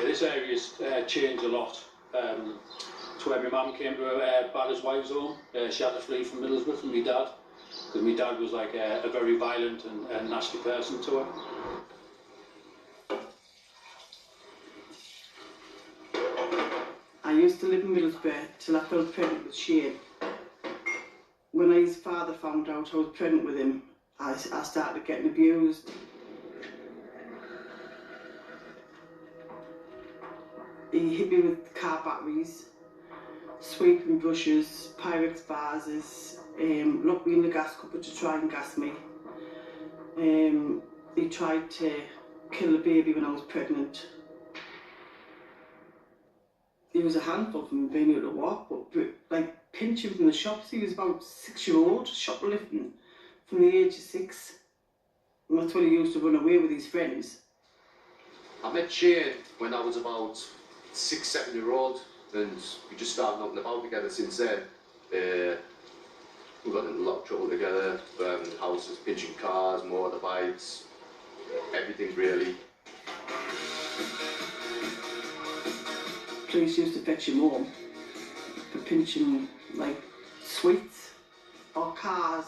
this area's changed a lot. To where my mum came to a baddest wives home. She had to flee from Middlesbrough from my dad, because my dad was like a very violent and nasty person to her. I used to live in Middlesbrough till I fell pregnant with Shane. When his father found out I was pregnant with him, I started getting abused. He hit me with car batteries, sweeping brushes, Pyrex vases, locked me in the gas cupboard to try and gas me. He tried to kill the baby when I was pregnant. He was a handful from being able to walk, but like pinching from the shops. He was about 6-year-old, shoplifting from the age of 6. And that's when he used to run away with his friends. I met Shane when I was about 6-7-year-old, and we just started up and about together since then. We got into a lot of trouble together, burning houses, pinching cars, motorbikes, everything really. Police used to fetch him home for pinching like sweets or cars.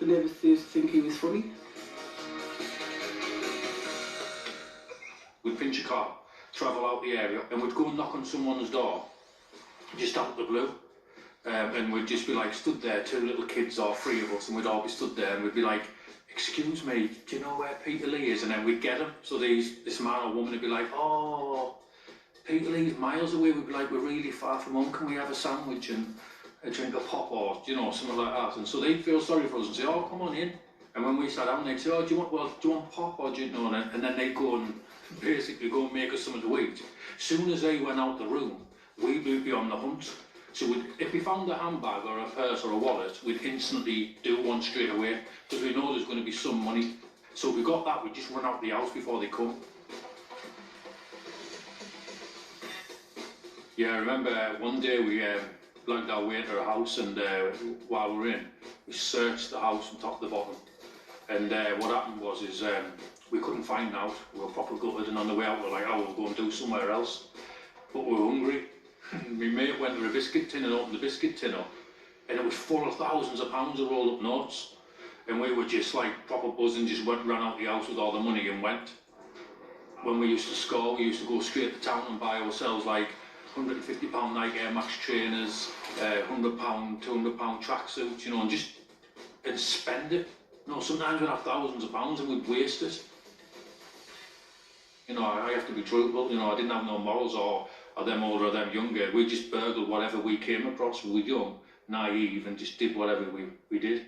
They never used to think he was funny. We'd pinch a car, travel out the area, and we'd go and knock on someone's door, just out of the blue. And we'd just be like stood there, 2 little kids or 3 of us, and we'd all be stood there and we'd be like, "Excuse me, do you know where Peter Lee is?" And then we'd get him. So this man or woman would be like, "Oh, Peter Lee's miles away." We'd be like, "We're really far from home, can we have a sandwich and a drink of pop," or, you know, something like that. And so they'd feel sorry for us and say, "Oh, come on in." And when we sat down, they'd say, "Oh, do you want pop, or do you know?" And then they'd go and basically go and make us something to eat. As soon as they went out the room, we'd be on the hunt. So if we found a handbag or a purse or a wallet, we'd instantly do one straight away, because we know there's going to be some money. So if we got that, we'd just run out the house before they come. Yeah, I remember one day we blanked our way into a house, and while we were in, we searched the house from top to bottom. And what happened was we couldn't find out. We were proper gutted, and on the way out we were like, "Oh, we'll go and do somewhere else." But we were hungry. My mate went to a biscuit tin and opened the biscuit tin up, and it was full of thousands of pounds of rolled up notes. And we were just like proper buzzing, just ran out the house with all the money and went. When we used to score, we used to go straight to town and buy ourselves like £150 Nike Air Max trainers, £100, £200 tracksuits, you know, and spend it. You know, sometimes we'd have thousands of pounds and we'd waste it. You know, I have to be truthful, you know, I didn't have no morals or them older or them younger. We just burgled whatever we came across. We were young, naive, and just did whatever we did.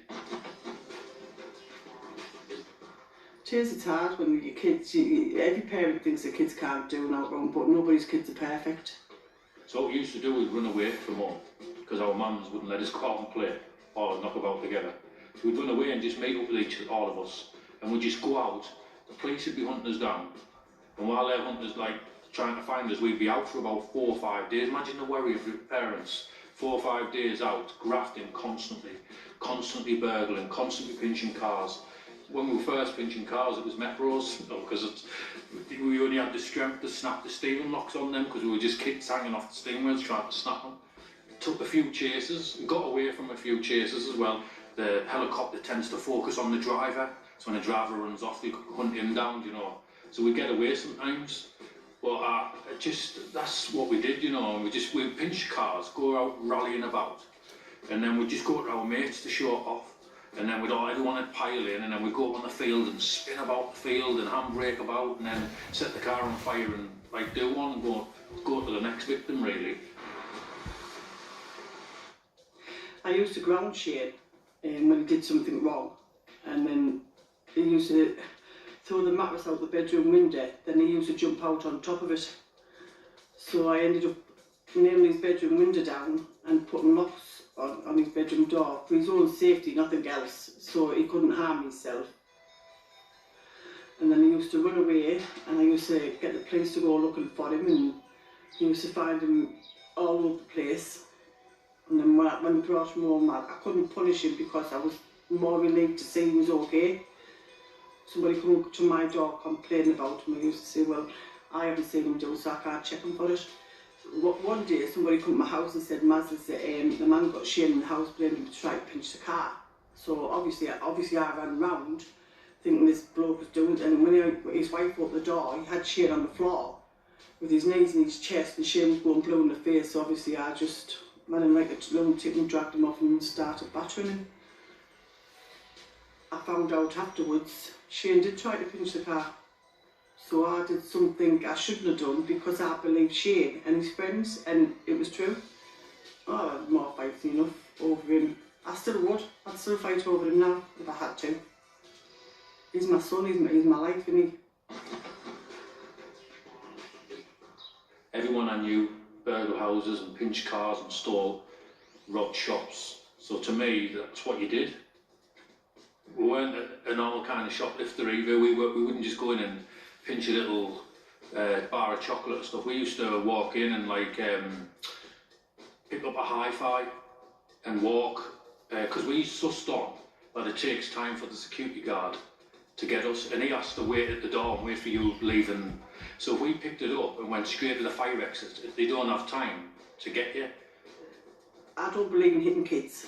Cheers, it's hard when your kids, every parent thinks their kids can't do no wrong, but nobody's kids are perfect. So what we used to do was run away from home, because our mums wouldn't let us go out and play or knock about together. So we'd run away and just meet up with all of us, and we'd just go out. The police would be hunting us down, and while they're hunting us, like, trying to find us, we'd be out for about 4 or 5 days. Imagine the worry of your parents. 4 or 5 days out, grafting constantly burgling, constantly pinching cars. When we were first pinching cars, it was Metros, because we only had the strength to snap the steering locks on them, because we were just kids hanging off the steering wheels trying to snap them. It took a few chases, we got away from a few chases as well. The helicopter tends to focus on the driver, so when the driver runs off, they hunt him down, you know. So we get away sometimes. But that's what we did, you know, and we'd pinch cars, go out rallying about, and then we'd just go to our mates to show it off, and then everyone would pile in, and then we'd go up on the field and spin about the field and handbrake about, and then set the car on fire and like do one and go to the next victim, really. I used to ground Shane when he did something wrong, and then he used to throw the mattress out the bedroom window, then he used to jump out on top of it. So I ended up nailing his bedroom window down and putting locks on his bedroom door for his own safety, nothing else, so he couldn't harm himself. And then he used to run away, and I used to get the police to go looking for him, and he used to find him all over the place. And then when he brought him home, I couldn't punish him because I was more relieved to see he was okay. Somebody come to my door complaining about him, I used to say, "Well, I haven't seen him do, so I can't check him for it. One day somebody come to my house and said, Maz, the man got Shane in the house blaming him to try to pinch the car. So obviously I ran round thinking this bloke was doing it, and when his wife opened the door, he had Shane on the floor with his knees in his chest, and Shane was going blue in the face. So obviously I just ran him like a lunatic and dragged him off and started battering him. I found out afterwards Shane did try to pinch the car. So I did something I shouldn't have done because I believed Shane and his friends, and it was true. Oh, I had more fights than enough over him. I still would. I'd still fight over him now if I had to. He's my son, he's my life, isn't he? Everyone I knew burgled houses and pinched cars and stole, robbed shops. So to me, that's what you did. We weren't a normal kind of shoplifter either. We wouldn't just go in and pinch a little bar of chocolate and stuff. We used to walk in and like pick up a hi-fi and walk, because we sussed on that it takes time for the security guard to get us, and he has to wait at the door and wait for you leaving. So if we picked it up and went straight to the fire exit, they don't have time to get you. I don't believe in hitting kids.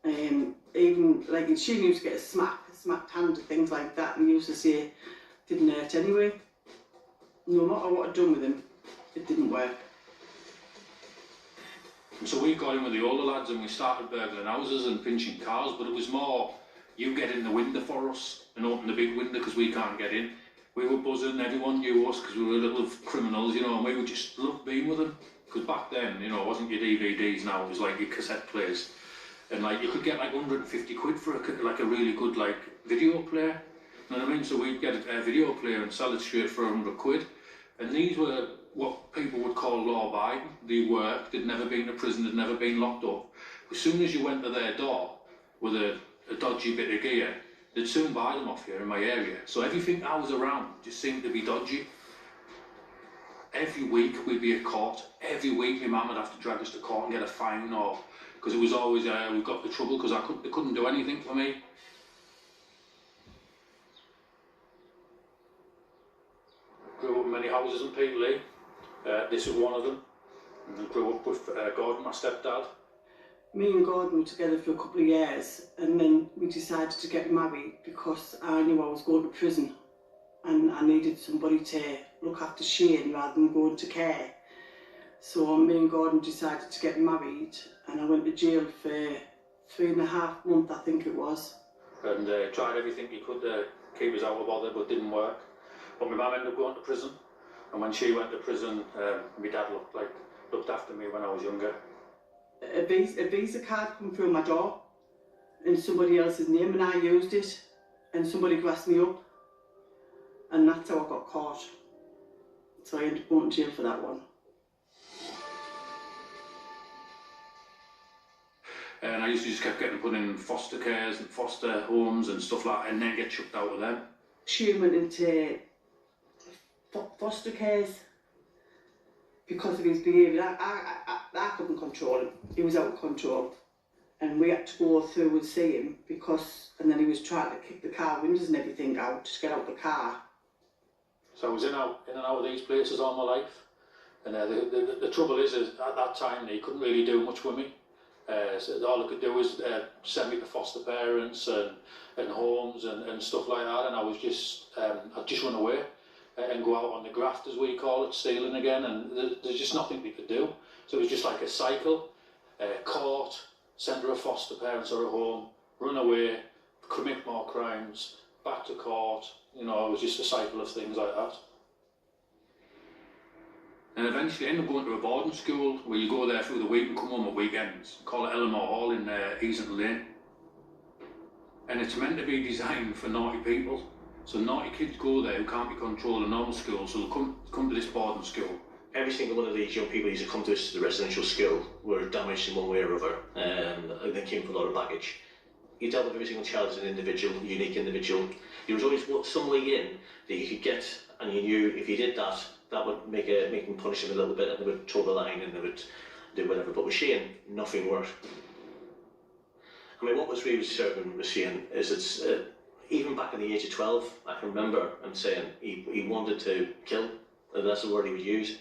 Even like Shane used to get a smacked hand and things like that, and he used to say didn't hurt anyway. No matter what I'd done with him, it didn't work. And so we got in with the older lads and we started burgling houses and pinching cars, but it was more you get in the window for us and open the big window because we can't get in. We were buzzing, everyone knew us because we were little criminals, you know, and we would just love being with them. Because back then, you know, it wasn't your DVDs now, it was like your cassette players. And like you could get like 150 quid for a really good like video player. You know what I mean? So we'd get a video player and sell it straight for 100 quid. And these were what people would call law-abiding. They worked, they'd never been to prison, they'd never been locked up. As soon as you went to their door with a dodgy bit of gear, they'd soon buy them off you in my area. So everything I was around just seemed to be dodgy. Every week we'd be at court. Every week my mum would have to drag us to court and get a fine, or because it was always we got the trouble because they couldn't do anything for me. Grew up in many houses in Peterlee. This was one of them. And I grew up with Gordon, my stepdad. Me and Gordon were together for a couple of years, and then we decided to get married because I knew I was going to prison and I needed somebody to look after Shane rather than going to care. So me and Gordon decided to get married, and I went to jail for 3.5 months, I think it was. And tried everything he could to keep us out of bother, but didn't work. But my mum ended up going to prison, and when she went to prison, my dad looked after me when I was younger. A visa card come through my door in somebody else's name, and I used it, and somebody grassed me up, and that's how I got caught. So I ended up going to jail for that one. And I used to just keep getting put in foster cares and foster homes and stuff like that, and then get chucked out of them. Shane went into foster cares because of his behaviour. I couldn't control him. He was out of control, and we had to go through and see him and then he was trying to kick the car windows and everything out to get out the car. So I was in and out of these places all my life, and the trouble is at that time they couldn't really do much with me. So all I could do was send me to foster parents and homes and stuff like that, and I was just I'd just run away and go out on the graft, as we call it, stealing again, and there's just nothing we could do. So it was just like a cycle: court, send to a foster parents or a home, run away, commit more crimes, back to court. You know, it was just a cycle of things like that. And eventually I ended up going to a boarding school where you go there through the week and come home at weekends. Call it Elmore Hall in Easington Lane. And it's meant to be designed for naughty people. So naughty kids go there who can't be controlled in normal school, so they'll come to this boarding school. Every single one of these young people used to come to the residential school were damaged in one way or other, and they came with a lot of baggage. You dealt with every single child as an individual, unique individual. There was always something in that you could get, and you knew if you did that, that would make them punish them a little bit, and they would toe the line and they would do whatever. But with Shane, nothing worked. I mean, what was really certain with Shane is it's even back at the age of 12, I can remember him saying he wanted to kill. and that's the word he would use.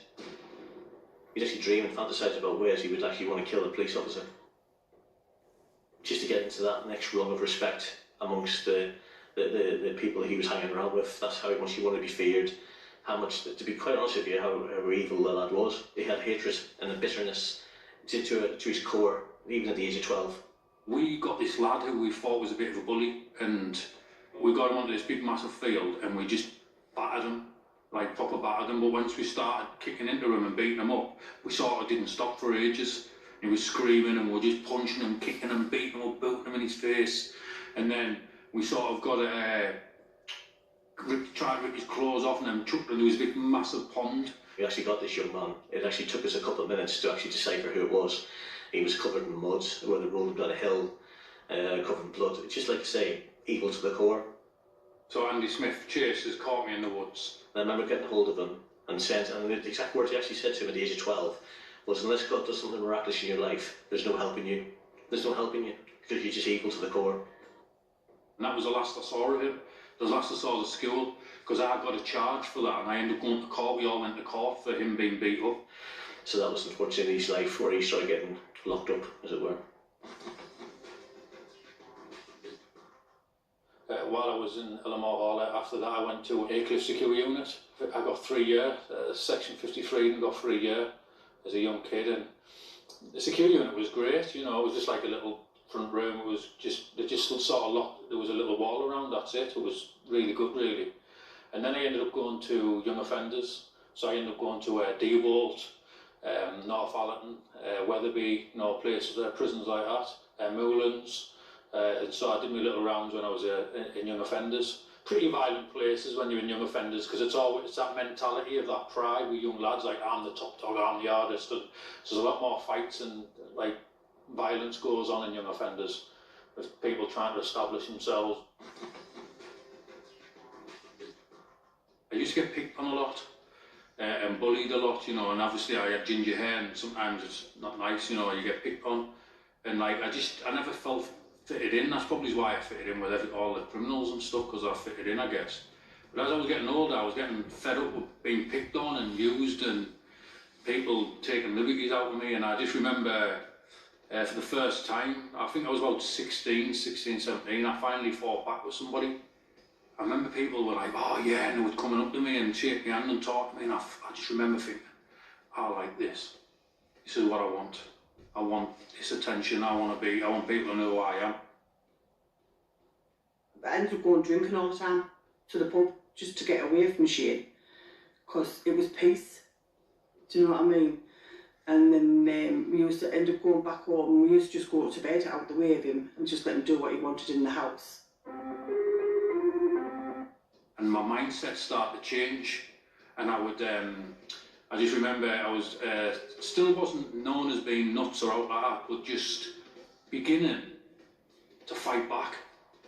He'd actually dream and fantasise about ways he would actually want to kill a police officer. Just to get into that next rung of respect amongst the people he was hanging around with. That's how much he wanted to be feared. How much, to be quite honest with you, how evil the lad was. He had hatred and a bitterness to his core, even at the age of 12. We got this lad who we thought was a bit of a bully, and we got him onto this big massive field and we just battered him, like proper battered him. But once we started kicking into him and beating him up, we sort of didn't stop for ages. He was screaming and we were just punching him, kicking him, beating him up, booting him in his face. And then we sort of got tried to rip his clothes off and then chucked him into this big massive pond. We actually got this young man. It actually took us a couple of minutes to actually decipher who it was. He was covered in mud, where they rolled him down a hill, covered in blood. It's just like I say, evil to the core. So Andy Smith Chase caught me in the woods. And I remember getting hold of him and saying, and the exact words he actually said to him at the age of 12 was, unless God does something miraculous in your life, there's no helping you. There's no helping you, because you're just evil to the core. And that was the last I saw of him. The last I saw the school, because I got a charge for that and I ended up going to court. We all went to court for him being beat up. So that was unfortunately his life where he started getting locked up, as it were. While I was in Elmore Hall, after that I went to Aycliffe Security Unit. I got 3 years, Section 53, and got 3 years as a young kid. And the security unit was great, you know, it was just like a little front room. It was just, they just sort of locked, there was a little wall around, that's it. It was really good, really. And then I ended up going to young offenders. So I ended up going to Dewold, Northallerton, Wetherby, you know, places, prisons like that, Moulins. And so I did my little rounds when I was in young offenders. Pretty violent places when you're in young offenders, because it's that mentality of that pride with young lads, like I'm the top dog, I'm the hardest. And so there's a lot more fights and like violence goes on in young offenders with people trying to establish themselves. I used to get picked on a lot and bullied a lot, you know, and obviously I had ginger hair and sometimes it's not nice, you know, you get picked on. And like, I never felt fitted in. That's probably why I fitted in with all the criminals and stuff, because I fitted in, I guess. But as I was getting older, I was getting fed up with being picked on and used and people taking liberties out of me. And I just remember for the first time, I think I was about 16, 17, I finally fought back with somebody. I remember people were like, oh yeah, and they were coming up to me and shake my hand and talk to me, and I just remember thinking, I like this. This is what I want. I want this attention, I want people to know who I am. I ended up going drinking all the time to the pub just to get away from Shane, because it was peace. Do you know what I mean? And then we used to end up going back home and we used to just go to bed out the way of him and just let him do what he wanted in the house. And my mindset started to change, and I would, I just remember I was, still wasn't known as being nuts or out like that, but just beginning to fight back,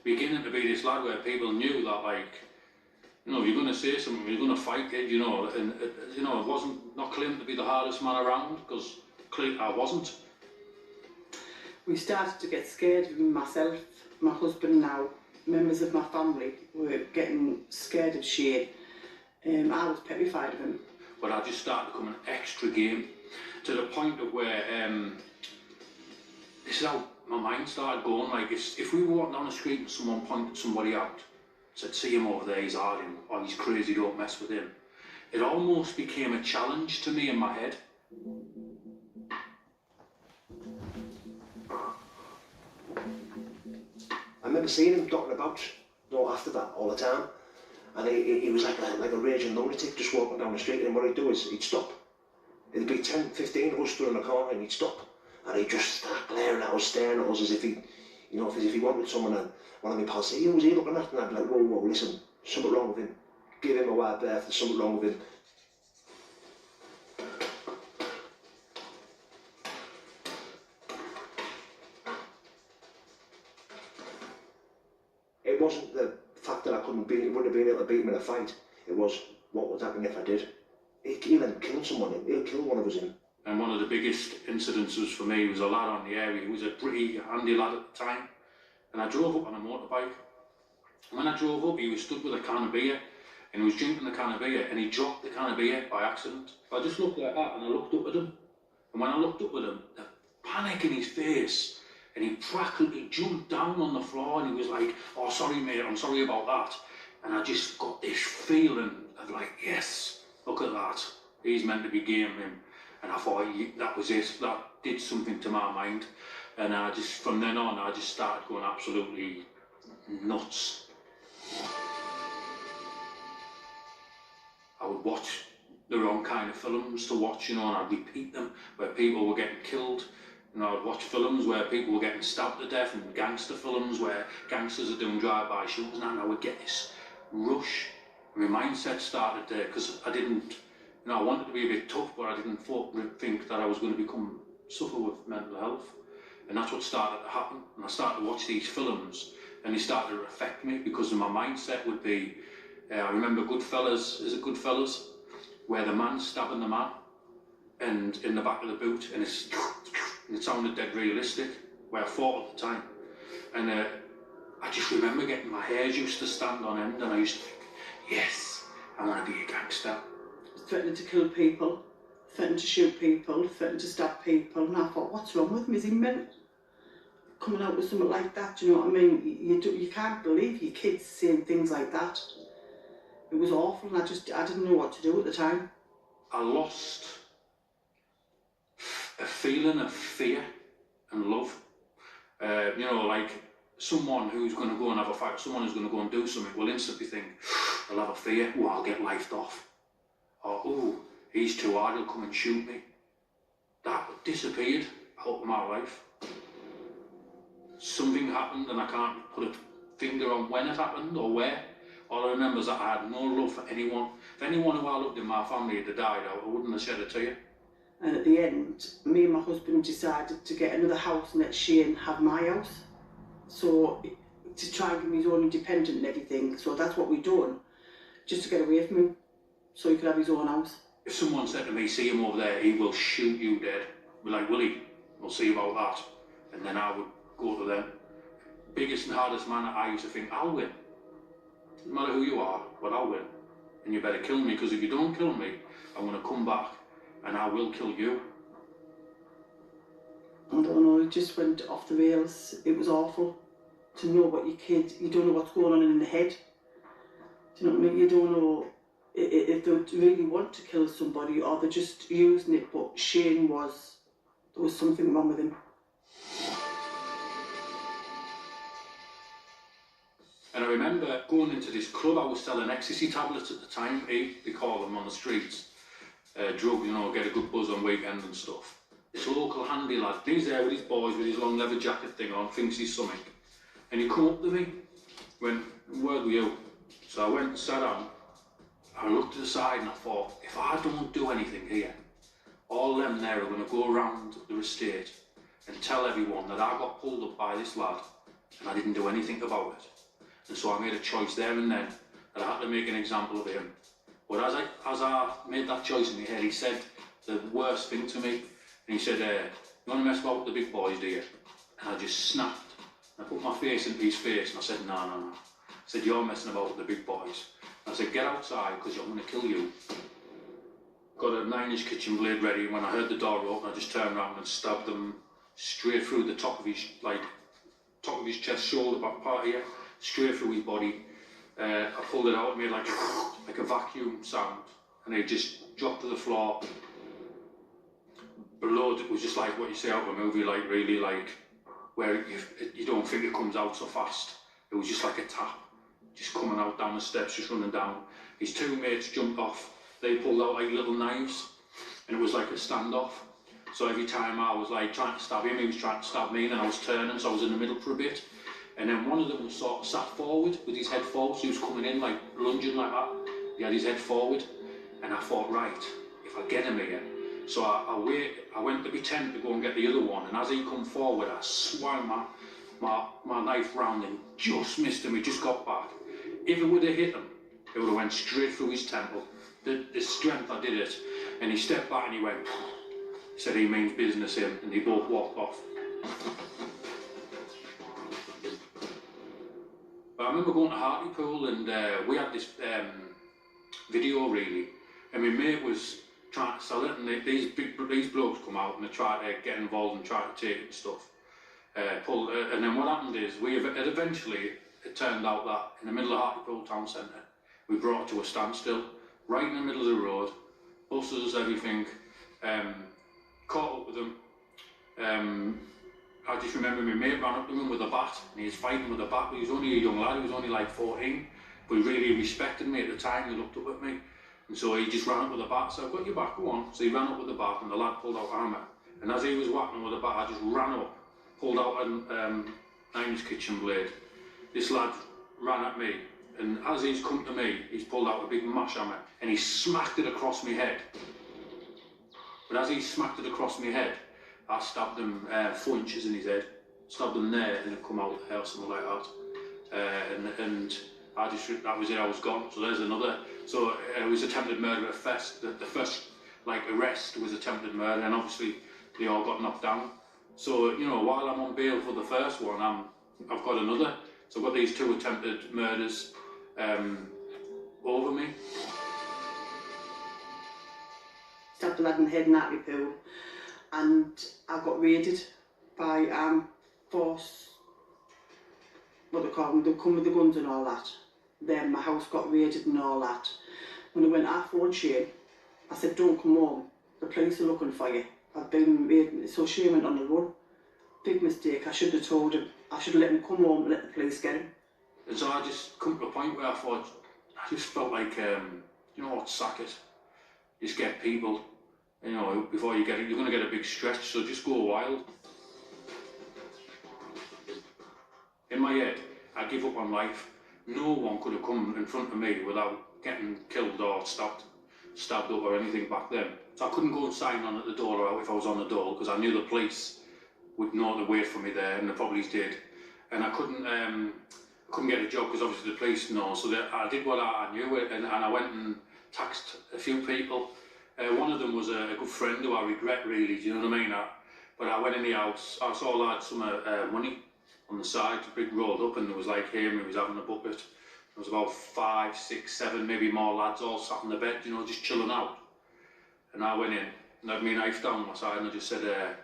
beginning to be this lad where people knew that, like, you know, if you're going to say something, you're going to fight it, you know, and, you know, it wasn't, not claiming to be the hardest man around, because clearly I wasn't. We started to get scared of him, myself, my husband now, members of my family were getting scared of Shane. I was petrified of him. But I just started becoming extra game, to the point of where, this is how my mind started going, like if we were walking down the street and someone pointed somebody out, said, see him over there, he's hard, or he's crazy, don't mess with him. It almost became a challenge to me in my head. I remember seeing him dotting about, you know, after that all the time, and he was like a raging lunatic just walking down the street, and what he'd do is he'd stop. It'd be 10, 15 of us stood in the corner and he'd stop, and he'd just start glaring at us, staring at us as if he, you know, as if he wanted someone to, one of my pals say, who was he looking at? And I'd be like, whoa, whoa, listen, something wrong with him. Give him a wide berth, there's something wrong with him. It wasn't the fact that I wouldn't have been able to beat him in a fight. It was what would happen if I did. He'll end up killing someone, he'll kill one of us in. And one of the biggest incidences for me was a lad on the area. He was a pretty handy lad at the time. And I drove up on a motorbike. When I drove up, he was stood with a can of beer. and he was drinking a can of beer, and he dropped the can of beer by accident. I just looked like that, and I looked up at him, and when I looked up at him, the panic in his face, and he practically jumped down on the floor, and he was like, "Oh, sorry mate, I'm sorry about that." And I just got this feeling of like, yes, look at that, he's meant to be gaming. And I thought, that was it, that did something to my mind. And I just, from then on, I just started going absolutely nuts. I would watch the wrong kind of films to watch, you know, and I'd repeat them, where people were getting killed. You know, I'd watch films where people were getting stabbed to death, and gangster films where gangsters are doing drive-by shootings, and I would get this rush. My mindset started there, because I didn't, you know, I wanted to be a bit tough, but I didn't think that I was going to suffer with mental health. And that's what started to happen. And I started to watch these films, and they started to affect me, because my mindset would be, I remember Goodfellas, is it Goodfellas? Where the man's stabbing the man, and in the back of the boot, and it sounded dead realistic, where I thought at the time. And I just remember getting my hairs used to stand on end, and I used to think, yes, I want to be a gangster. Threatening to kill people, threatening to shoot people, threatening to stab people, and I thought, what's wrong with him? Is he meant coming out with something like that? Do you know what I mean? You can't believe your kids saying things like that. It was awful, and I didn't know what to do at the time. I lost a feeling of fear and love. You know, like someone who's going to go and have a fight, someone who's going to go and do something, will instantly think, they'll have a fear, oh, I'll get lifed off. Or, oh, he's too hard, he'll come and shoot me. That disappeared out of my life. Something happened, and I can't put a finger on when it happened or where. All I remember is that I had no love for anyone. If anyone who I loved in my family had died, I wouldn't have shed a tear. And at the end, me and my husband decided to get another house and let Shane have my house. So, to try and give him his own independent and everything. So that's what we done, just to get away from him, so he could have his own house. If someone said to me, see him over there, he will shoot you dead. I'd be like, will he? We'll see about that. And then I would go to them. Biggest and hardest man, I used to think, I'll win. No matter who you are, but I'll win. And you better kill me, because if you don't kill me, I'm going to come back and I will kill you. I don't know, it just went off the rails. It was awful to know what your kid, you don't know what's going on in the head. Do you know what I mean? You don't know if they really want to kill somebody or they're just using it, but Shane there was something wrong with him. And I remember going into this club, I was selling ecstasy tablets at the time, they call them on the streets. Drug, you know, get a good buzz on weekend and stuff. This local handy lad, he's there with his boys with his long leather jacket thing on, thinks he's something. And he come up to me, went, where were you? So I went and sat down, I looked to the side and I thought, if I don't do anything here, all them there are going to go around the estate and tell everyone that I got pulled up by this lad and I didn't do anything about it. And so I made a choice there and then that I had to make an example of him. But as I made that choice in my head, he said the worst thing to me. And he said, you want to mess about with the big boys, do you? And I just snapped. I put my face into his face and I said, no. I said, you're messing about with the big boys. And I said, get outside because I'm going to kill you. Got a 9-inch kitchen blade ready, and when I heard the door open, I just turned around and stabbed him straight through the top of his chest, shoulder, back part here, straight through his body. I pulled it out and made like a vacuum sound, and he just dropped to the floor. Blood, it was just like what you see out of a movie, like really like, where you don't think it comes out so fast. It was just like a tap, just coming out down the steps, just running down. His two mates jumped off, they pulled out like little knives, and it was like a standoff. So every time I was like trying to stab him, he was trying to stab me, and then I was turning, so I was in the middle for a bit. And then one of them was sort of sat forward with his head forward, so he was coming in like lunging like that. He had his head forward, and I thought, right, if I get him again. So I went to my tent to go and get the other one, and as he come forward, I swung my knife round and just missed him. He just got back. If it would have hit him, it would have went straight through his temple. The strength I did it, and he stepped back and he went, he said he means business him, and they both walked off. But I remember going to Hartlepool, and we had this video really, and my mate was trying to sell it, and these blokes come out and they try to get involved and try to take it and stuff. And then what happened is it turned out that in the middle of Hartlepool town centre, we brought it to a standstill, right in the middle of the road, buses, everything, caught up with them. I just remember my mate ran up to him with a bat, and he was fighting with a bat, but he was only a young lad, he was only like 14, but he really respected me at the time, he looked up at me, and so he just ran up with a bat, so I've got your back, go on. So he ran up with the bat, and the lad pulled out a hammer, and as he was whacking with the bat, I just ran up, pulled out an Irish kitchen blade. This lad ran at me, and as he's come to me, he's pulled out a big mash hammer, and he smacked it across my head. But as he smacked it across my head, I stabbed him 4 inches in his head, stabbed him there, and it come out there or something like that. And that was it, I was gone. So there's another. So it was attempted murder at first. The first like arrest was attempted murder, and obviously they all got knocked down. So you know, while I'm on bail for the first one, I've got another. So I've got these 2 attempted murders over me. Stabbed a lad in the head in Hartlepool, and I got raided by force, what they call them, they come with the guns and all that. Then my house got raided and all that. When I went, I phoned Shane, I said, don't come home, the police are looking for you. I've been raided. So Shane went on the run. Big mistake, I should have told him. I should have let him come home and let the police get him. And so I just come to a point where I just felt like, you know what, sack it. Just get people. You know, before you get it, you're going to get a big stretch, so just go wild. In my head, I give up on life. No one could have come in front of me without getting killed or stabbed up or anything back then. So I couldn't go and sign on at the door or out if I was on the door, because I knew the police would know to wait for me there, and they probably did. And I couldn't get a job because obviously the police know. So I did what I knew, and I went and taxed a few people. One of them was a good friend who I regret really, do you know what I mean? But I went in the house, I saw a lad some money on the side, big rolled up, and there was like him, he was having a bucket. There was about 5, 6, 7, maybe more lads all sat on the bed, you know, just chilling out. And I went in, and I had my knife down my side, and I just said, a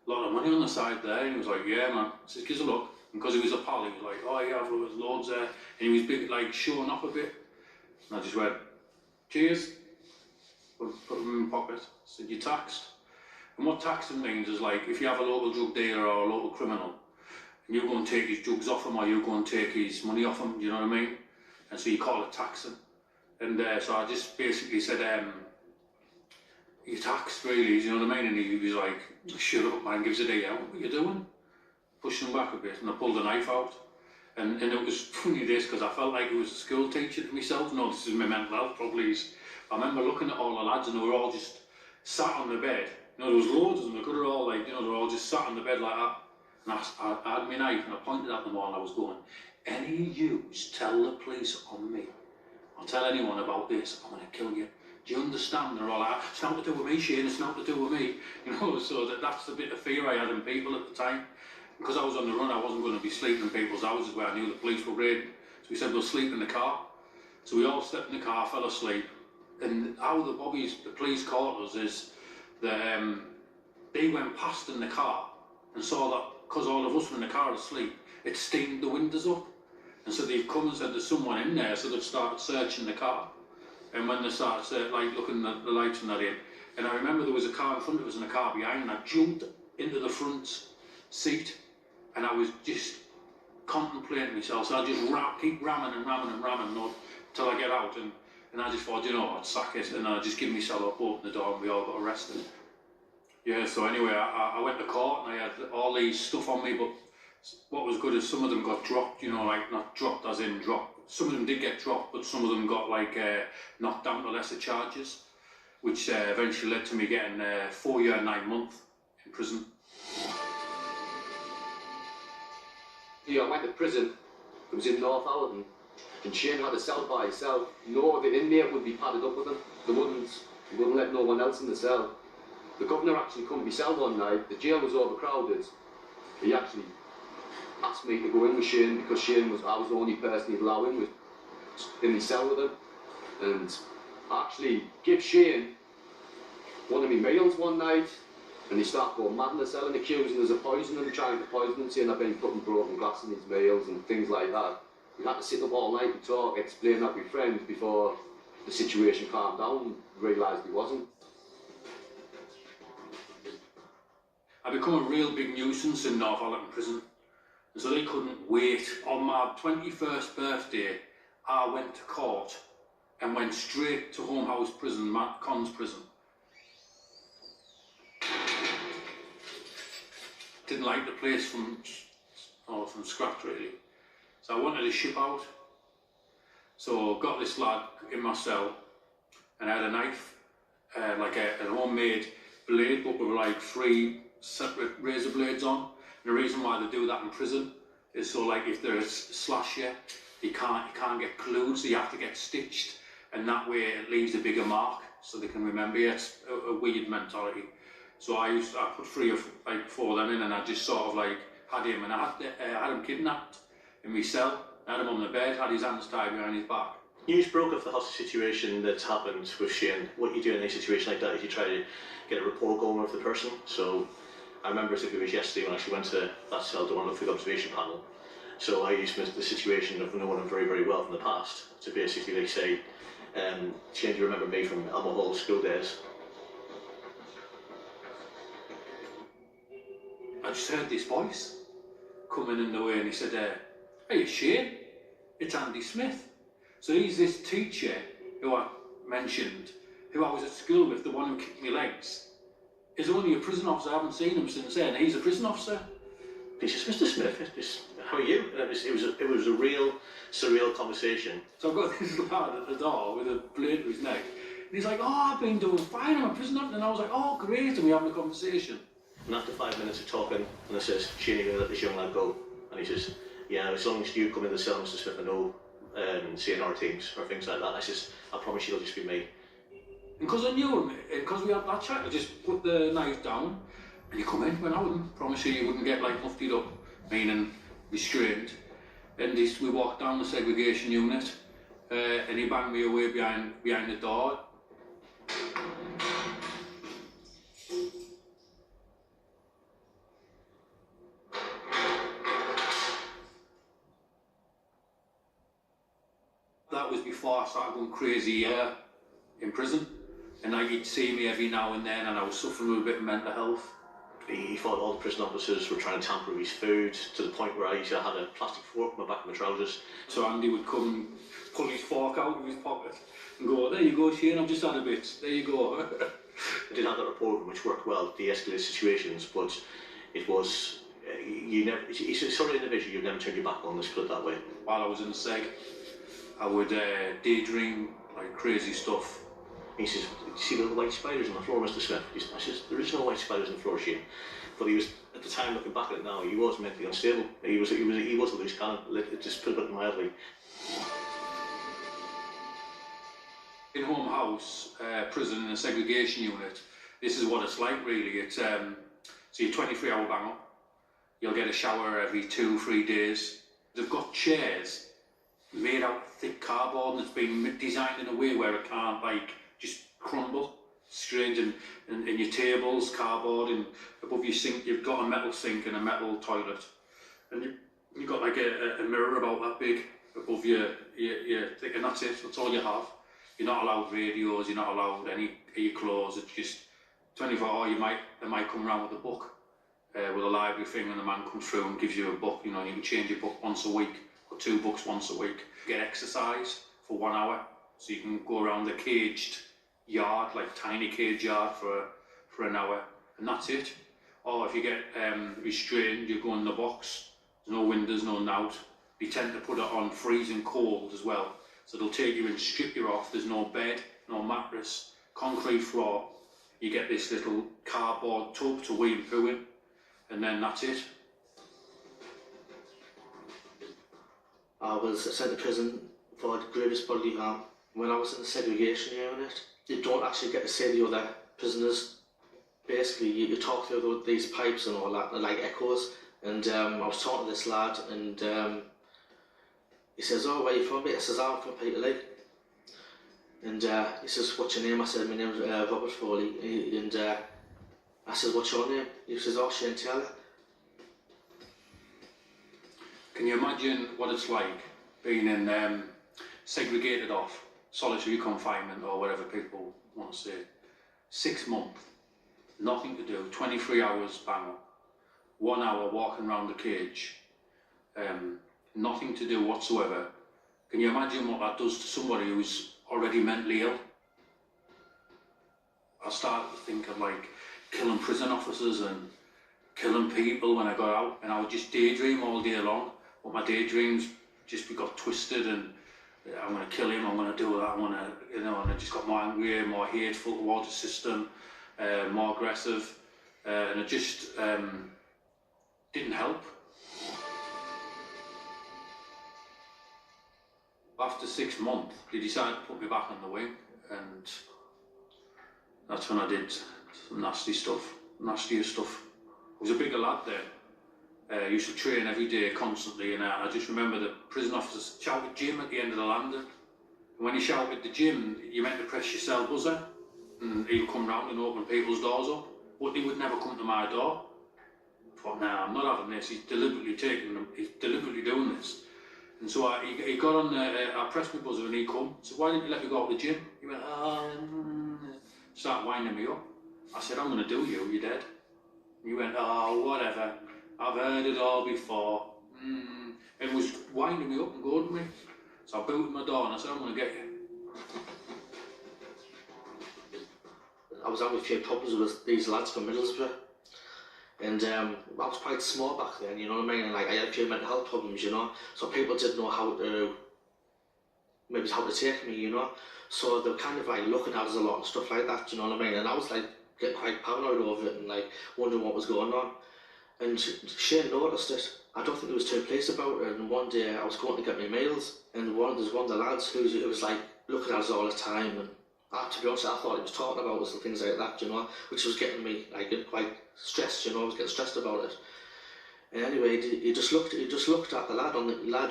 lot of money on the side there, and he was like, yeah man. I said, give us a look. And because he was a pal, he was like, oh yeah, there was loads there. And he was big, like showing off a bit. And I just went, cheers. Put them in my pocket. Said, you're taxed. And what taxing means is like, if you have a local drug dealer or a local criminal, and you go and take his drugs off him, or you go and take his money off him, do you know what I mean? And so you call it taxing. And so I just basically said, you're taxed really, do you know what I mean? And he was like, shut up man, gives a day out, what are you doing? Pushed him back a bit, and I pulled the knife out. And it was funny this, because I felt like it was a school teacher to myself. No, this is my mental health probably. I remember looking at all the lads, and they were all just sat on the bed. You know, there was loads of them, they could have all like, you know, they were all just sat on the bed like that. And I had my knife, and I pointed at them all, and I was going, any of yous tell the police on me, or tell anyone about this, I'm going to kill you. Do you understand? They're all like, it's not to do with me, Shane, it's not to do with me. You know, so that's the bit of fear I had in people at the time. Because I was on the run, I wasn't going to be sleeping in people's houses where I knew the police were raiding. So we said, we'll sleep in the car. So we all slept in the car, fell asleep. And how the police caught us is that they went past in the car and saw that because all of us were in the car asleep, it steamed the windows up. And so they've come and said there's someone in there, so they've started searching the car. And when they started like looking at the lights and that in, and I remember there was a car in front of us and a car behind, and I jumped into the front seat, and I was just contemplating myself. So I just keep ramming until I get out. And I just thought, you know what, sack it, and I just give myself up, open the door, and we all got arrested. Yeah, so anyway, I went to court, and I had all these stuff on me, but what was good is some of them got dropped, you know, like not dropped as in dropped. Some of them did get dropped, but some of them got like knocked down to lesser charges, which eventually led to me getting 4 years, 9 months in prison. Yeah, I went to prison. It was in North Allerton. And Shane had a cell by himself. No other inmate would be padded up with him. They wouldn't let no one else in the cell. The governor actually come to my cell one night. The jail was overcrowded. He actually asked me to go in with Shane because I was the only person he'd allow in his cell with him. And I actually give Shane one of my meals one night, and he started going mad in the cell and accusing us of poisoning him, trying to poison him, saying I've been putting broken glass in his meals and things like that. We had to sit up all night and talk, explain that with friends before the situation calmed down and realised he wasn't. I become a real big nuisance in North Hartlepool prison, and so they couldn't wait. On my 21st birthday, I went to court and went straight to Home House Prison, Matt Conn's prison. Didn't like the place from scratch really, so I wanted to ship out. So got this lad in my cell, and I had a knife, like a homemade blade, but with like 3 separate razor blades on. And the reason why they do that in prison is so like if there's slash you can't get glued, so you have to get stitched, and that way it leaves a bigger mark so they can remember you. It's a weird mentality. So I put 3 or 4 of them in, and I just sort of like had him, and I had him kidnapped in my cell. I had him on the bed, had his hands tied behind his back. You just broke off the hostage situation that's happened with Shane. What you do in a situation like that is you try to get a rapport going with the person. So I remember as if it was yesterday when I actually went to that cell to one of the observation panel. So I used the situation of knowing him very, very well from the past to basically like say, Shane, do you remember me from Elmo Hall school days? I just heard this voice coming in the way, and he said, "Hey, Shane, it's Andy Smith." So he's this teacher who I mentioned, who I was at school with, the one who kicked my legs. He's only a prison officer. I haven't seen him since then. He's a prison officer. He says, "Mr. Smith, how are you?" And it was a real surreal conversation. So I've got this lad at the door with a blade to his neck, and he's like, "Oh, I've been doing fine. I'm a prison officer." And I was like, "Oh, great." And we're having a conversation. And after 5 minutes of talking, and I says, "Shane, you're going to let this young lad go?" And he says, "Yeah, as long as you come in the cell, Mr. Smith, and no CNR teams or things like that." I says, "I promise you it'll just be me." And because I knew him, and because we had that chat, I just put the knife down, and you come in, when I wouldn't promise you wouldn't get like muftied up, meaning restrained. And we walked down the segregation unit, and he banged me away behind the door. That was before I started going crazy in prison, and like he'd see me every now and then, and I was suffering with a bit of mental health. He thought all the prison officers were trying to tamper with his food, to the point where I used to have a plastic fork in the back of my trousers. So Andy would come and pull his fork out of his pocket and go, "There you go, Shane, I've just had a bit, there you go." I did have that rapport with him, which worked well, de-escalated situations, but it was, he's a sort of individual you'd never turn your back on, let's put it that way. While I was in the seg, I would daydream like crazy stuff. He says, "Do you see the little white spiders on the floor, Mr. Smith?" I says, "There is no white spiders on the floor, Shane." But he was, at the time, looking back at it now, he was mentally unstable. He was a loose cannon, just put it mildly. In Home House prison in a segregation unit, this is what it's like really. It's so you're 23-hour bang up. You'll get a shower every 2-3 days. They've got chairs made out of thick cardboard, and it's been designed in a way where it can't like just crumble. Strange, and your tables, cardboard, and above your sink you've got a metal sink and a metal toilet, and you've got like a mirror about that big above your thing, and that's it. That's all you have. You're not allowed radios. You're not allowed any of your clothes. It's just 24 hours. They might come round with a book, with a library thing, and the man comes through and gives you a book. You know, and you can change your book once a week or 2 books once a week. Get exercise for 1 hour, so you can go around the caged yard, like tiny cage yard for an hour, and that's it. Or if you get restrained, you go in the box. There's no windows, no nout. They tend to put it on freezing cold as well, so they'll take you and strip you off. There's no bed, no mattress, concrete floor. You get this little cardboard tub to wee and poo in, and then that's it. I was sent to prison for grievous bodily harm. When I was in the segregation unit, you don't actually get to see the other prisoners. Basically, you talk through these pipes and all that, like echoes. And I was talking to this lad, and he says, "Oh, where are you from?" I says, "I'm from Peterlee." And he says, what's your name? I said, my name's Robert Foley. And I said, what's your name? He says, oh, Shane Taylor. Can you imagine what it's like being in segregated off, solitary confinement or whatever people want to say, 6 months, nothing to do, 23 hours bang up, 1 hour walking around the cage, nothing to do whatsoever. Can you imagine what that does to somebody who's already mentally ill? I started to think of like killing prison officers and killing people when I got out, and I would just daydream all day long. But my daydreams just got twisted, and I'm going to kill him, I'm going to do that, I'm going to, you know, and I just got more angry, more hateful towards the system, more aggressive, and it just didn't help. After 6 months, they decided to put me back on the wing, and that's when I did some nasty stuff, nastier stuff. I was a bigger lad then. Used to train every day, constantly, and I just remember the prison officers shouted "Jim" at the end of the landing. And when he shouted the Jim, you meant to press your cell buzzer, and he'd come round and open people's doors up, but he would never come to my door. I thought, nah, I'm not having this, he's deliberately taking them, he's deliberately doing this. And so he got on, I pressed my buzzer and he come. I said, why didn't you let me go out the gym? He went, started winding me up. I said, I'm going to do you, you're dead. He went, oh, whatever, I've heard it all before. And was winding me up and goading me. So I booted my door and I said, I'm going to get you. I was having a few problems with these lads from Middlesbrough. And I was quite small back then, you know what I mean? And like I had a few mental health problems, you know, so people didn't know how to take me, you know. So they were kind of like looking at us a lot and stuff like that, you know what I mean? And I was like getting quite paranoid over it and like wondering what was going on. And Shane noticed it. I don't think he was too pleased about it. And one day I was going to get my meals, and there's one of the lads who was like looking at us all the time. And to be honest, I thought he was talking about us and things like that, you know, which was getting me like quite stressed, you know. I was getting stressed about it. And anyway, he just looked at the lad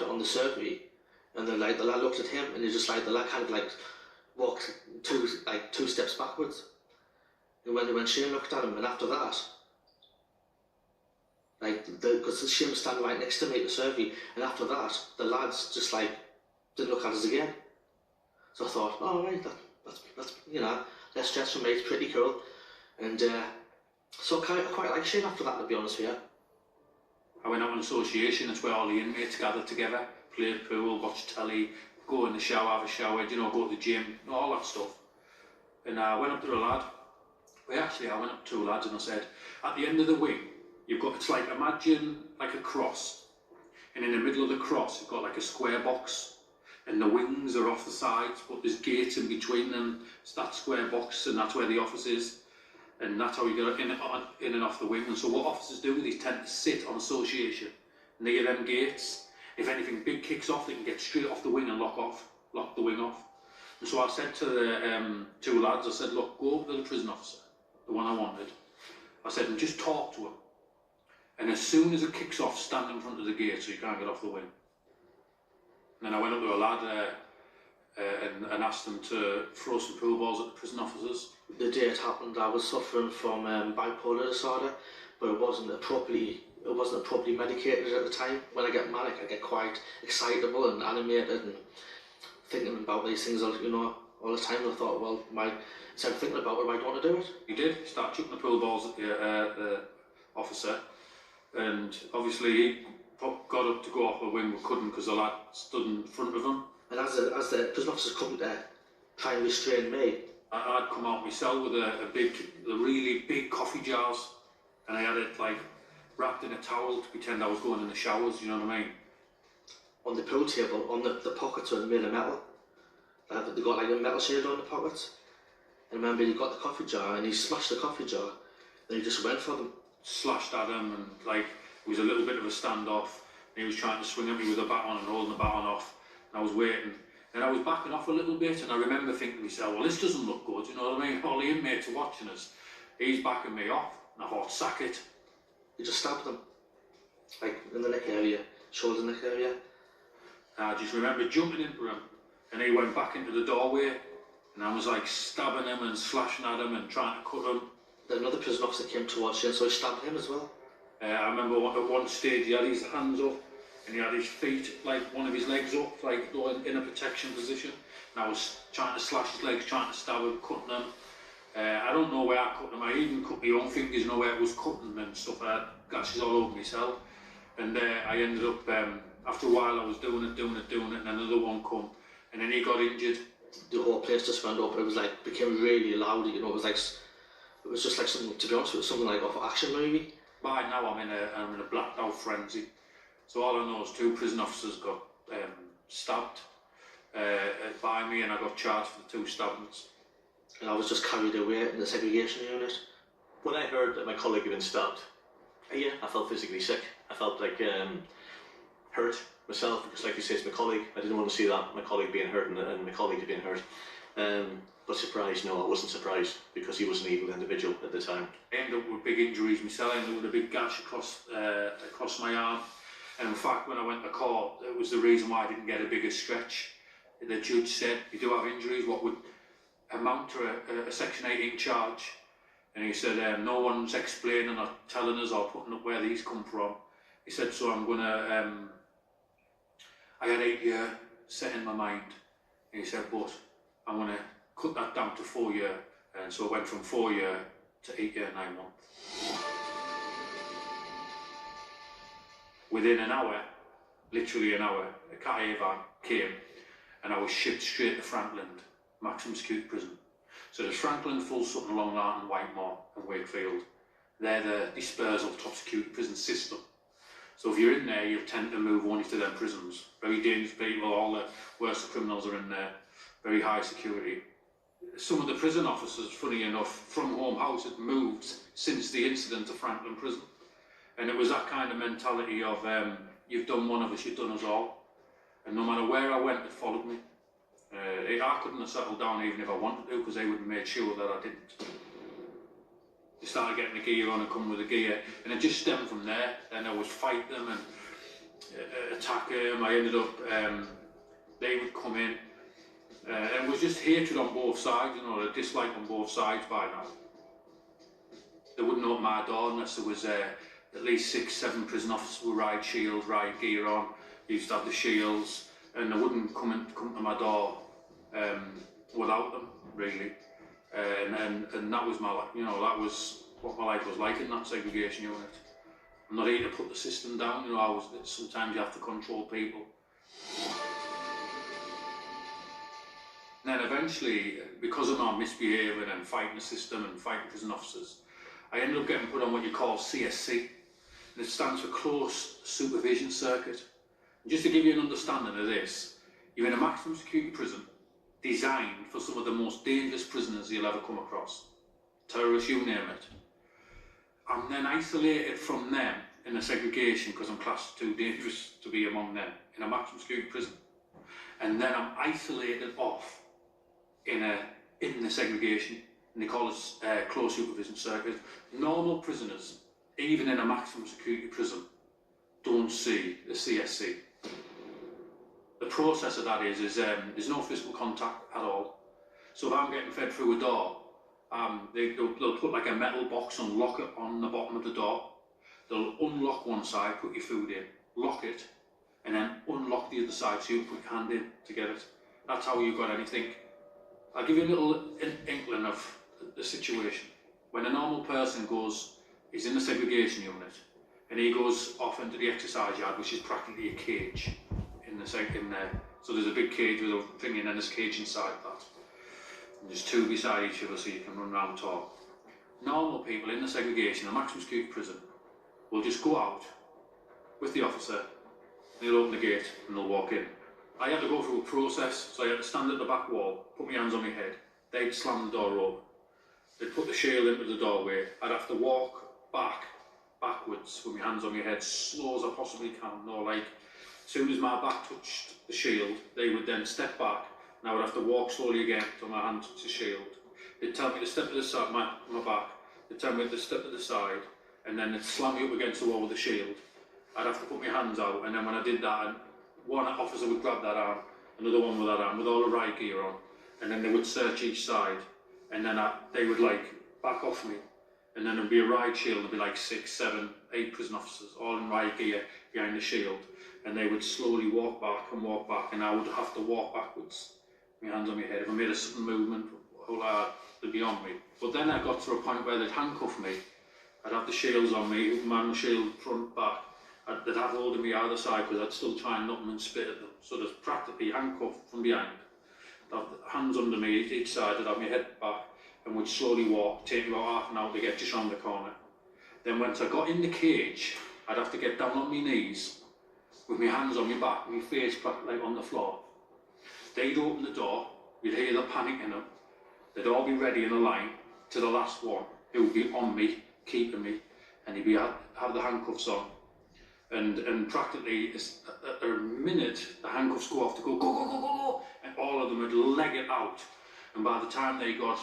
on the survey, and the lad looked at him, and the lad kind of like walked two steps backwards. And when Shane looked at him, and after that, because Shane was standing right next to me at the survey, and after that, the lads just like didn't look at us again. So I thought, oh right, that's you know, less stress for me, it's pretty cool. And so I quite like Shane after that, to be honest with you. I went out on association, that's where all the inmates gathered together, played pool, watched telly, go in the shower, have a shower, you know, go to the gym, all that stuff. And I went up to a lad. I went up to two lads and I said, at the end of the wing, you've got, it's like, imagine like a cross, and in the middle of the cross, you've got like a square box, and the wings are off the sides, but there's gates in between them. It's that square box, and that's where the office is, and that's how you get in and off the wing. And so what officers do, they tend to sit on association near them gates. If anything big kicks off, they can get straight off the wing and lock the wing off. And so I said to the two lads, I said, look, go over to the prison officer, the one I wanted. I said, and just talk to him. And as soon as it kicks off, stand in front of the gate so you can't get off the wing. And then I went up to a lad and asked him to throw some pool balls at the prison officers. The day it happened, I was suffering from bipolar disorder, but it wasn't appropriately medicated at the time. When I get manic, I get quite excitable and animated and thinking about these things, you know, all the time. And I thought, well, instead of thinking about it, why don't I do it? He did. He started chucking the pool balls at the officer, and obviously he got up to go off the wing but couldn't because the lad stood in front of him. And as the prison officers come to try and restrain me, I'd come out myself with the really big coffee jars, and I had it like wrapped in a towel to pretend I was going in the showers, you know what I mean? On the pool table, on the pockets were made of metal. They got like a metal shield on the pockets. And remember, he got the coffee jar and he smashed the coffee jar, and he just went for them. Slashed at him, and like it was a little bit of a standoff. And he was trying to swing at me with the baton and holding the baton off, and I was waiting. And I was backing off a little bit, and I remember thinking to myself, well, this doesn't look good, you know what I mean? All the inmates are watching us. He's backing me off, and I thought, sack it. He just stabbed them, like in the neck area, shoulder neck area. I just remember jumping into him, and he went back into the doorway, and I was like stabbing him and slashing at him and trying to cut him. Then another prison officer came towards you, and so he stabbed him as well. I remember at one stage he had his hands up and he had his feet, like one of his legs up, like in a protection position. And I was trying to slash his legs, trying to stab him, cutting him. I don't know where I cut them. I even cut my own fingers, you know, where it was cutting and stuff. I had gashes all over myself. And I ended up, after a while I was doing it, and another one come. And then he got injured. The whole place just went up. It was like, became really loud, you know, it was just like something, to be honest, it was something like off an action movie. By now I'm in a blackout frenzy. So all I know is 2 prison officers got stabbed by me, and I got charged for the 2 stabbings. And I was just carried away in the segregation unit. When I heard that my colleague had been stabbed, yeah, I felt physically sick. I felt like hurt myself, because like you say, it's my colleague. I didn't want to see that, my colleague being hurt and my colleague had been hurt. But surprised, no, I wasn't surprised, because he was an evil individual at the time. I ended up with big injuries myself. I ended up with a big gash across my arm. And in fact, when I went to court, it was the reason why I didn't get a bigger stretch. The judge said, you do have injuries, what would amount to a Section 18 charge? And he said, no one's explaining or telling us or putting up where these come from. He said, so I'm going to, I had 8 years set in my mind. And he said, but I'm going to cut that down to 4 years. And so it went from 4 years to 8 years, 9 months. Within an hour, literally an hour, a cat van came and I was shipped straight to Franklin, maximum security prison. So there's Franklin, Full Sutton, Long Lartin, Whitemore and Wakefield. They're the dispersal top security prison system. So if you're in there, you tend to move only to them prisons. Very dangerous people, all the worst criminals are in there, very high security. Some of the prison officers, funny enough, from Home House had moved since the incident to Franklin Prison. And it was that kind of mentality of, you've done one of us, you've done us all. And no matter where I went, it followed me. I couldn't have settled down even if I wanted to, because they would have made sure that I didn't. They started getting the gear on and coming with the gear, and it just stemmed from there. Then I would fight them and attack them. I ended up, they would come in. And it was just hatred on both sides, you know, a dislike on both sides by now. They wouldn't open my door unless there was at least 6, 7 prison officers with riot shields, riot gear on. They used to have the shields, and they wouldn't come to my door without them, really. And that was my life, you know, that was what my life was like in that segregation unit. I'm not here to put the system down, you know, sometimes you have to control people. And then eventually, because of my misbehaving and fighting the system and fighting prison officers, I ended up getting put on what you call CSC, and it stands for Close Supervision Circuit. And just to give you an understanding of this, you're in a maximum security prison designed for some of the most dangerous prisoners you'll ever come across. Terrorists, you name it. I'm then isolated from them in a segregation because I'm classed too dangerous to be among them in a maximum security prison. And then I'm isolated off in the segregation, and they call it Close Supervision Circuit. Normal prisoners, even in a maximum security prison, don't see the CSC. The process of that is there's no physical contact at all. So if I'm getting fed through a door, they'll put like a metal box and lock it on the bottom of the door. They'll unlock one side, put your food in, lock it, and then unlock the other side so you can put your hand in to get it. That's how you got anything. I'll give you a little inkling of the situation. When a normal person he's in the segregation unit, and he goes off into the exercise yard, which is practically a cage in there. So there's a big cage with a thing in, and there's a cage inside that. And there's 2 beside each other so you can run around and talk. Normal people in the segregation, a maximum security prison, will just go out with the officer, they'll open the gate and they'll walk in. I had to go through a process, so I had to stand at the back wall, put my hands on my head, they'd slam the door open, they'd put the shield into the doorway, I'd have to walk backwards with my hands on my head, slow as I possibly can, like, as soon as my back touched the shield, they would then step back, and I would have to walk slowly again until my hand touched the shield. They'd tell me to step to the side, my back, they'd tell me to step to the side, and then they'd slam me up against the wall with the shield. I'd have to put my hands out, and then when I did that, one officer would grab that arm, another one with that arm, with all the riot gear on, and then they would search each side, and then they would like back off me, and then there'd be a riot shield, there'd be like 6, 7, 8 prison officers, all in riot gear behind the shield, and they would slowly walk back, and I would have to walk backwards, my hands on my head. If I made a sudden movement, they'd be on me. But then I got to a point where they'd handcuff me. I'd have the shields on me, man shield front, back. They'd have hold of me either side because I'd still try and nut them and spit at them. So there's practically handcuffed from behind. They'd have hands under me each side, I'd have my head back, and would slowly walk, take me about half an hour to get just round the corner. Then once I got in the cage, I'd have to get down on my knees with my hands on my back, my face like on the floor. They'd open the door, you'd hear the panic in them. They'd all be ready in a line to the last one, who would be on me, keeping me, and he'd have the handcuffs on. And practically, a minute, the handcuffs go off to go, go, go, go, go, go, and all of them would leg it out. And by the time they got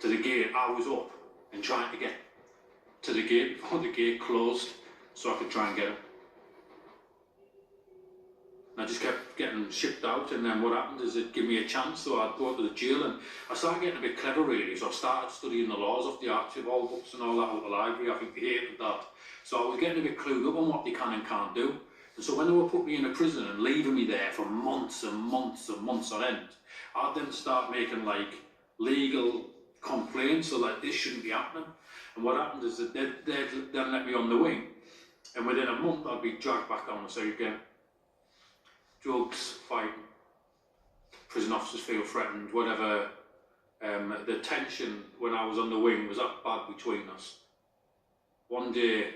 to the gate, I was up and trying to get to the gate before the gate closed so I could try and get him. I just kept getting shipped out, and then what happened is it gave me a chance, so I'd go to the jail, and I started getting a bit clever really, so I started studying the laws of the archival books and all that out of the library. I think they hated that. So I was getting a bit clued up on what they can and can't do. And so when they were putting me in a prison and leaving me there for months and months and months on end, I'd then start making like legal complaints, so like this shouldn't be happening. And what happened is that they'd then let me on the wing, and within a month I'd be dragged back down the cell again. Drugs, fighting, prison officers feel threatened, whatever. The tension when I was on the wing was that bad between us. One day,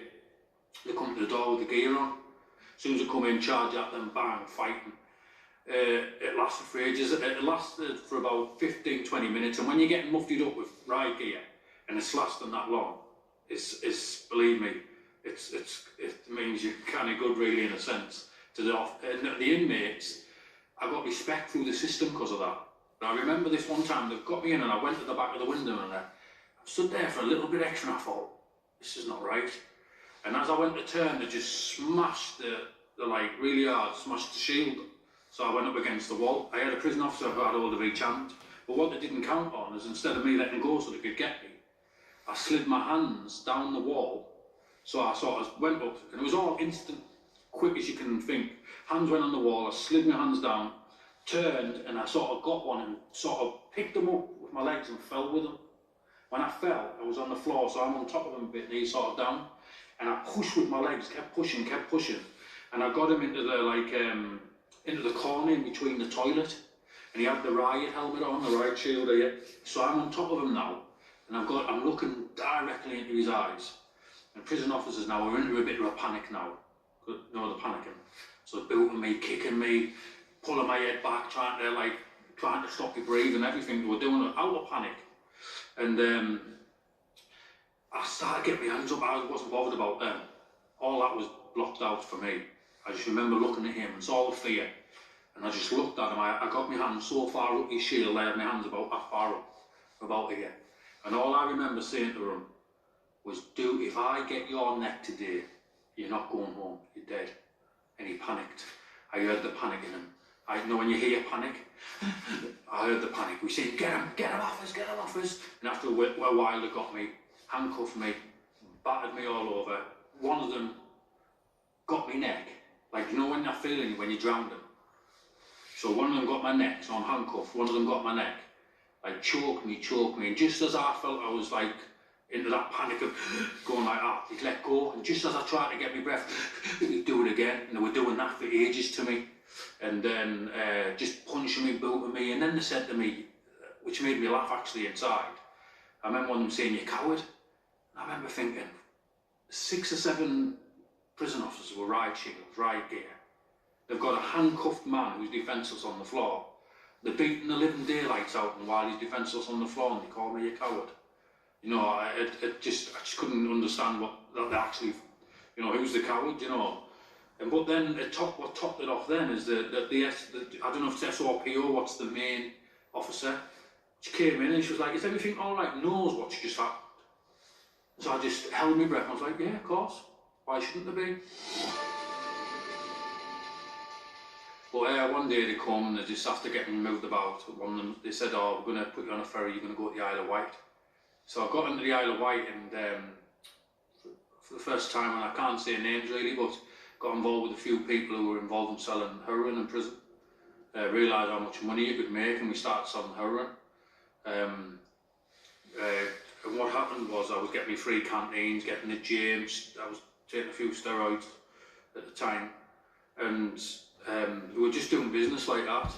they come to the door with the gear on. As soon as they come in, charge at them, bang, fighting. It lasted for ages. It lasted for about 15-20 minutes, and when you're getting muftied up with riot gear, and it's lasting that long, it's believe me, it means you're kind of good really in a sense. And the inmates, I got respect through the system because of that. And I remember this one time, they got me in and I went to the back of the window and I stood there for a little bit extra and I thought, this is not right. And as I went to turn, they just smashed the like really hard, smashed the shield. So I went up against the wall. I had a prison officer who had hold of each hand. But what they didn't count on is instead of me letting go so they could get me, I slid my hands down the wall. So I sort of went up, and it was all instant, quick as you can think. Hands went on the wall, I slid my hands down, turned, and I sort of got one and sort of picked them up with my legs and fell with them. When I fell, I was on the floor, so I'm on top of him a bit, knees sort of down, and I pushed with my legs, kept pushing, and I got him into the into the corner in between the toilet, and he had the riot helmet on, the riot shield here. So I'm on top of him now, and I'm looking directly into his eyes. And prison officers now are into a bit of a panic now. You know, they're panicking. So they're booting me, kicking me, pulling my head back, trying to stop me breathing, everything. They were doing it out of panic. And I started getting my hands up. I wasn't bothered about them. All that was blocked out for me. I just remember looking at him and saw the fear. And I just looked at him. I got my hands so far up his shield, I had my hands about that far up, about here. And all I remember saying to him was, dude, if I get your neck today, you're not going home, you're dead. And he panicked. I heard the panic in him. I know when you hear panic, I heard the panic. We said, get him off us. And after a while they got me, handcuffed me, battered me all over. One of them got me neck, like you know when you're feeling when you're drowning. So one of them got my neck, so I'm handcuffed, one of them got my neck, like choked me, and just as I felt I was like into that panic of going like that, he'd let go, and just as I tried to get my breath, he'd do it again, and they were doing that for ages to me, and then just punching me, booting me, and then they said to me, which made me laugh actually inside, I remember one of them saying, you coward, and I remember thinking, 6 or 7 prison officers were riot shields, riot gear. They've got a handcuffed man who's defenceless on the floor. They're beating the living daylights out and while he's defenceless on the floor, and they call me a coward. You know, I just couldn't understand what that actually, you know, who's the coward, you know. And but then what topped it off then is the I don't know if it's SOP or what's the main officer. She came in and she was like, is everything all right? Knows what's just happened. So I just held my breath and I was like, yeah, of course. Why shouldn't there be? But one day they come and they just after getting moved about, one of them, they said, oh, we're going to put you on a ferry, you're going to go to the Isle of Wight. So I got into the Isle of Wight and for the first time, and I can't say names really, but got involved with a few people who were involved in selling heroin in prison. Realised how much money you could make, and we started selling heroin. And what happened was I was getting me free canteens, getting the James, I was taking a few steroids at the time, and we were just doing business like that.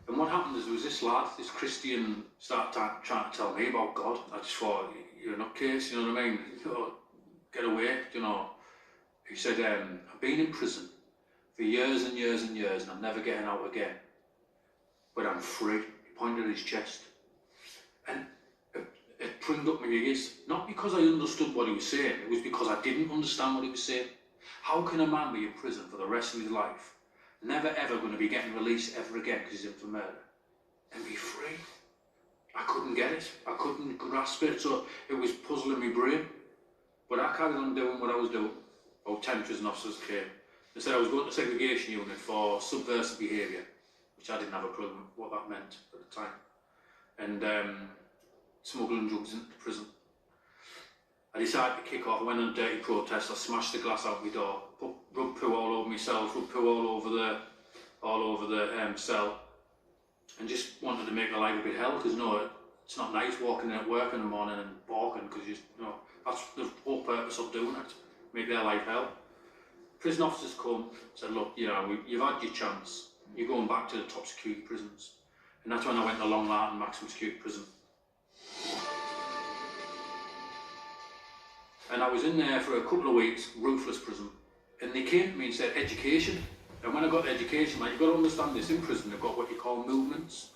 And what happened is there was this lad, this Christian, started trying to tell me about God. I just thought, you're a nutcase, you know what I mean? Get away, you know. He said, I've been in prison for years and years and years and I'm never getting out again. But I'm free. He pointed at his chest. And it pricked up my ears. Not because I understood what he was saying, it was because I didn't understand what he was saying. How can a man be in prison for the rest of his life, never ever going to be getting released ever again because he's in for murder, and be free? I couldn't get it. I couldn't grasp it, so it was puzzling my brain. But I carried on doing what I was doing. About 10 prison officers came. They said I was going to segregation unit for subversive behaviour, which I didn't have a problem with what that meant at the time. And smuggling drugs into prison. I decided to kick off. I went on a dirty protest. I smashed the glass out my door, rubbed poo all over myself, rubbed poo all over the cell, and just wanted to make my life a bit hell, because it's not nice walking in at work in the morning and barking, because that's the whole purpose of doing it, make their life hell. Prison officers come, said, look, you've had your chance, you're going back to the top security prisons. And that's when I went to Long Lartin maximum security prison. And I was in there for a couple of weeks, ruthless prison. And they came to me and said, education. And when I got education, you've got to understand this, in prison they've got what you call movements.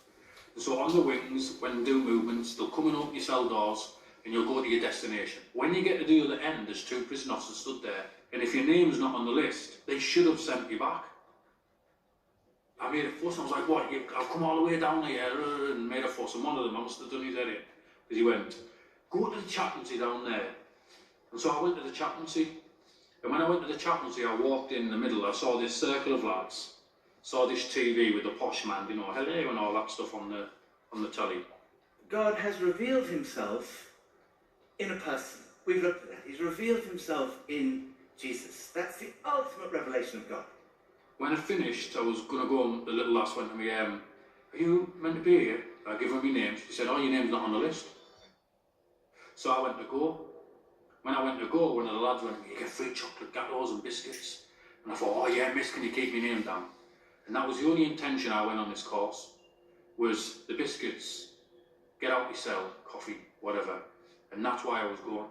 And so on the wings, when they do movements, they'll come and open your cell doors and you'll go to your destination. When you get to the other end, there's 2 prison officers stood there, and if your name's not on the list, they should have sent you back. I made a fuss, and I was like, what, I've come all the way down here, and made a fuss, and one of them, I must have done his head in, because he went, go to the chaplaincy down there. And so I went to the chaplaincy, and when I went to the chaplaincy, I walked in the middle, I saw this circle of lads, saw this TV with the posh man, hello and all that stuff on the telly. God has revealed himself in a person. We've looked at that. He's revealed himself in Jesus. That's the ultimate revelation of God. When I finished, I was going to go, and the little lass went to me, are you meant to be here? I gave her my name. She said, oh, your name's not on the list. So I went to go. When I went to go, one of the lads went, you get free chocolate gatos and biscuits. And I thought, oh yeah, miss, can you keep my name down? And that was the only intention I went on this course, was the biscuits, get out your cell, coffee, whatever. And that's why I was going.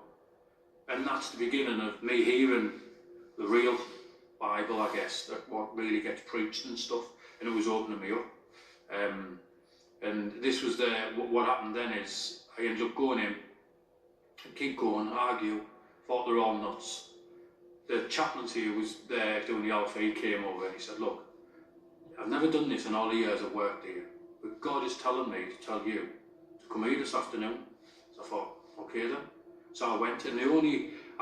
And that's the beginning of me hearing the real Bible, I guess, that what really gets preached and stuff. And it was opening me up. And this was what happened then is, I ended up going in, keep going, argue, thought they're all nuts. The chaplaincy who was there doing the affray, he came over and he said, look, I've never done this in all the years I've worked here, but God is telling me to tell you to come here this afternoon. So I thought, okay then. So I went, and I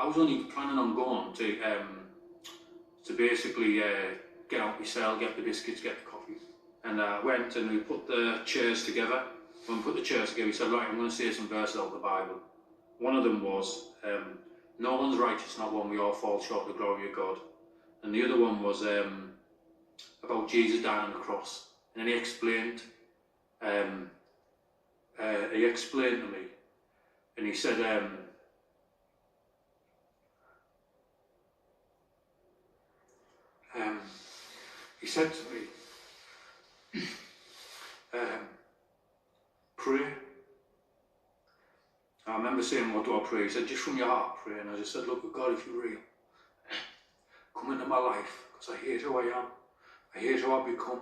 was only planning on going to basically get out my cell, get the biscuits, get the coffee. And I went and we put the chairs together. When we put the chairs together, he said, right, I'm going to say some verses out of the Bible. One of them was, no one's righteous, not one, we all fall short of the glory of God. And the other one was about Jesus dying on the cross. And then he explained to me, and he said, he said to me, pray. I remember saying, what do I pray? He said, just from your heart pray. And I just said, look, God, if you're real, come into my life, because I hate who I am. I hate who I've become.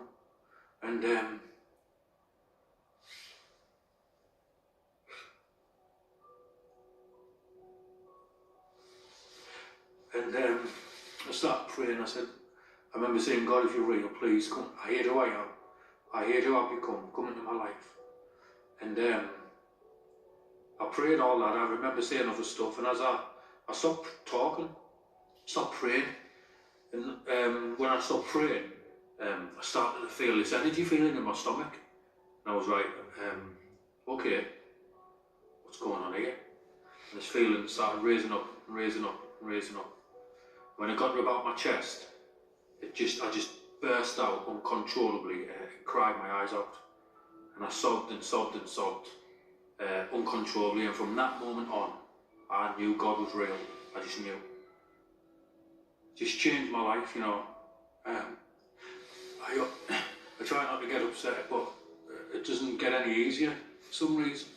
And I started praying. I said, I remember saying, God, if you're real, please come. I hate who I am. I hate who I've become. Come into my life. And I prayed all that. I remember saying other stuff. And as I stopped talking, stopped praying. And when I stopped praying, I started to feel this energy feeling in my stomach. And I was like, okay, what's going on here? And this feeling started raising up, raising up, raising up. When it got to about my chest, I just burst out uncontrollably and cried my eyes out. And I sobbed and sobbed and sobbed uncontrollably. And from that moment on, I knew God was real. I just knew. Just changed my life, you know. I try not to get upset, but it doesn't get any easier for some reason.